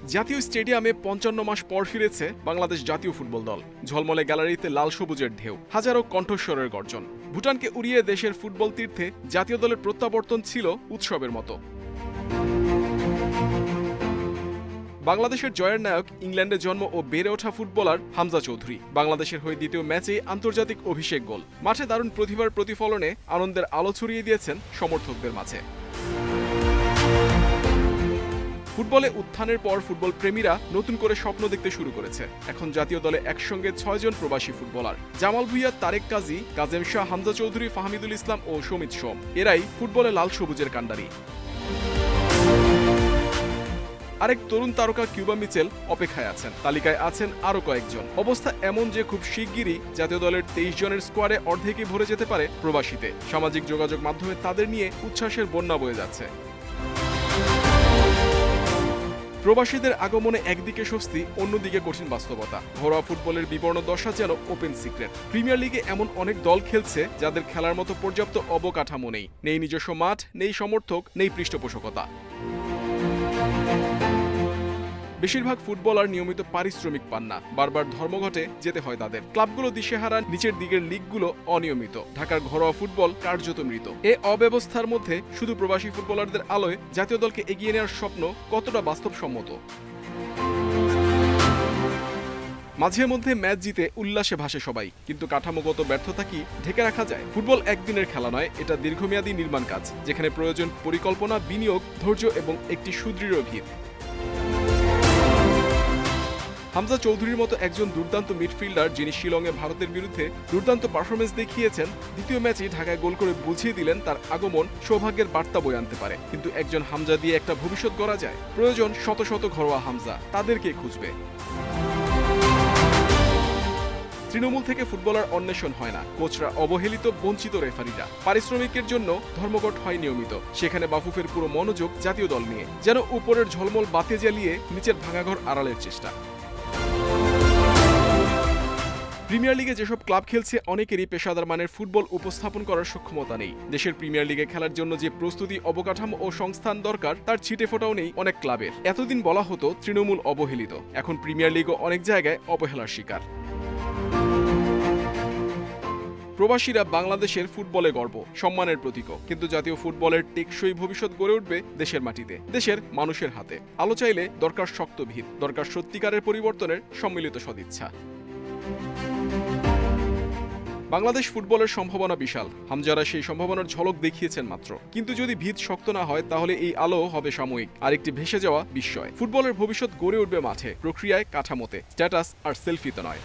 জাতীয় স্টেডিয়ামে ৫৫ মাস পর ফিরেছে বাংলাদেশ জাতীয় ফুটবল দল। ঝলমলে গ্যালারিতে লাল সবুজের ঢেউ, হাজারো কণ্ঠস্বরের গর্জন। ভুটানকে উড়িয়ে দেশের ফুটবল তীর্থে জাতীয় দলের প্রত্যাবর্তন ছিল উৎসবের মতো। বাংলাদেশের জয়ের নায়ক ইংল্যান্ডে জন্ম ও বেড়ে ওঠা ফুটবলার হামজা চৌধুরী। বাংলাদেশের হয়ে দ্বিতীয় ম্যাচে আন্তর্জাতিক অভিষেক গোল। মাঠে দারুণ প্রতিভার প্রতিফলনে আনন্দের আলো ছড়িয়ে দিয়েছেন সমর্থকদের মাঝে। ফুটবলে উত্থানের পর ফুটবল প্রেমীরা নতুন করে স্বপ্ন দেখতে শুরু করেছে। এখন জাতীয় দলে একসঙ্গে ৬ জন প্রবাসী ফুটবলার, জামাল ভুঁইয়া, তারেক কাজী, কাজেম শাহ, হামজা চৌধুরী, ফাহমিদুল ইসলাম ও সমিত সোম। এরাই ফুটবলে লাল সবুজের কাণ্ডারি। আরেক তরুণ তারকা কিউবা মিচেল অপেক্ষায় আছেন। তালিকায় আছেন আরও কয়েকজন। অবস্থা এমন যে খুব শিগগিরই জাতীয় দলের ২৩ জনের স্কোয়াডে অর্ধেকই ভরে যেতে পারে প্রবাসীতে। সামাজিক যোগাযোগ মাধ্যমে তাদের নিয়ে উচ্ছ্বাসের বন্যা বয়ে যাচ্ছে। প্রবাসীদের আগমনে একদিকে স্বস্তি, অন্যদিকে কঠিন বাস্তবতা। ঘরোয়া ফুটবলের বিবর্ণ দশা যেন ওপেন সিক্রেট। প্রিমিয়ার লিগে এমন অনেক দল খেলছে যাদের খেলার মতো পর্যাপ্ত অবকাঠামো নেই। নেই নিজস্ব মাঠ, নেই সমর্থক, নেই পৃষ্ঠপোষকতা। বেশিরভাগ ফুটবলার নিয়মিত পারিশ্রমিক পান না। বারবার ধর্মঘটে যেতে হয় তাদের। ক্লাবগুলো দিশেহারা, নিচের দিকের লিগগুলো অনিয়মিত। ঢাকার ঘরোয়া ফুটবল কার্যত মৃত। এ অব্যবস্থার মধ্যে শুধু প্রবাসী ফুটবলারদের আলোয় জাতীয় দলকে এগিয়ে নেওয়ার স্বপ্ন কতটা বাস্তবসম্মত? মাঝে মধ্যে ম্যাচ জিতে উল্লাসে ভাসে সবাই, কিন্তু কাঠামোগত ব্যর্থতা কি ঢেকে রাখা যায়? ফুটবল একদিনের খেলা নয়, এটা দীর্ঘমেয়াদী নির্মাণ কাজ, যেখানে প্রয়োজন পরিকল্পনা, বিনিয়োগ, ধৈর্য এবং একটি সুদৃঢ় ভিত। হামজা চৌধুরীর মতো একজন দুর্দান্ত মিডফিল্ডার, যিনি শিলংয়ে ভারতের বিরুদ্ধে দুর্দান্ত পারফরমেন্স দেখিয়েছেন, দ্বিতীয় ম্যাচে ঢাকায় গোল করে বুঝিয়ে দিলেন তার আগমন সৌভাগ্যের বার্তা বয়ে আনতে পারে। কিন্তু একজন হামজা দিয়ে একটা ভবিষ্যৎ গড়া যায়। প্রয়োজন শত শত ঘরোয়া হামজা। তাদেরকে খুঁজবে। তৃণমূল থেকে ফুটবলার অন্বেষণ হয় না। কোচরা অবহেলিত, বঞ্চিত রেফারিরা। পারিশ্রমিকের জন্য ধর্মঘট হয় নিয়মিত। সেখানে বাফুফের পুরো মনোযোগ জাতীয় দল নিয়ে, যেন উপরের ঝলমল বাতি জ্বালিয়ে নিচের ভাঙাঘর আড়ালের চেষ্টা। প্রিমিয়ার লিগে যেসব ক্লাব খেলছে অনেকেরই পেশাদার মানের ফুটবল উপস্থাপন করার সক্ষমতা নেই। দেশের প্রিমিয়ার লিগে খেলার জন্য যে প্রস্তুতি, অবকাঠামো ও সংস্থান দরকার, তার ছিটে ফোটাও নেই অনেক ক্লাবের। এতদিন বলা হতো তৃণমূল অবহেলিত, এখন প্রিমিয়ার লিগও অনেক জায়গায় অবহেলার শিকার। প্রবাসীরা বাংলাদেশের ফুটবলে গর্ব, সম্মানের প্রতীকও। কিন্তু জাতীয় ফুটবলের টেকসই ভবিষ্যৎ গড়ে উঠবে দেশের মাটিতে, দেশের মানুষের হাতে। আলো চাইলে দরকার শক্ত ভিত, দরকার সত্যিকারের পরিবর্তনের সম্মিলিত সদিচ্ছা। বাংলাদেশ ফুটবলের সম্ভাবনা বিশাল। হামজারা সেই সম্ভাবনার ঝলক দেখিয়েছেন মাত্র। কিন্তু যদি ভিত শক্ত না হয়, তাহলে এই আলো হবে সাময়িক, আরেকটি ভেসে যাওয়া বিস্ময়। ফুটবলের ভবিষ্যৎ গড়ে উঠবে মাঠে, প্রক্রিয়ায়, কাঠামোতে, স্ট্যাটাস আর সেলফিতে নয়।